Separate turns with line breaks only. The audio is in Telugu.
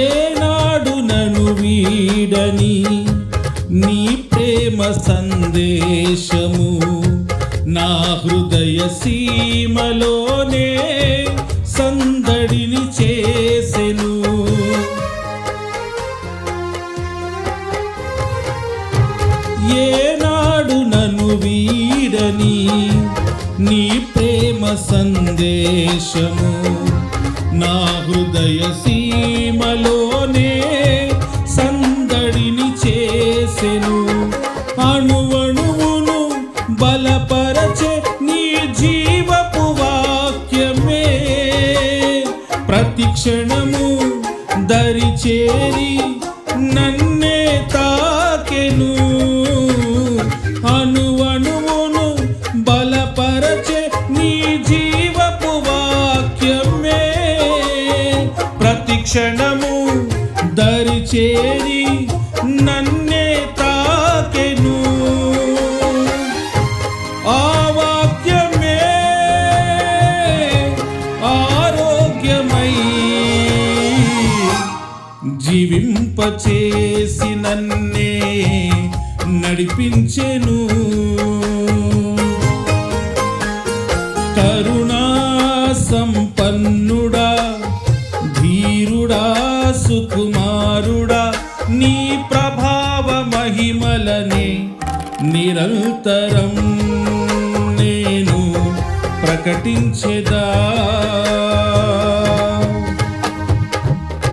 ఏనాడు నన్ను వీడని నీ ప్రేమ సందేశము నా హృదయ సీమలోనే సందడిని చేసెను. ఏనాడు నన్ను వీడని నీ ప్రేమ సందేశము నా హృదయ సీమలోనే సందడిని చేసెను. అణువణువును బలపరచే నీ జీవపు వాక్యమే ప్రతి క్షణము దరి చేరి నన్నే తాకెను. అణువణువును బలపరచే నీ జీవపు వాక్యమే ప్రతి క్షణము దరి చేరి నన్నే తాకెను. ఆ వాక్యమే ఆరోగ్యమై జీవింపచేసి నన్నే నడిపించెను. కరుణా సంపన్నుడా ధీరుడా సుకుమారుడా నీ ప్రభావ మహిమలనే నిరంతరం నేను ప్రకటించెదా.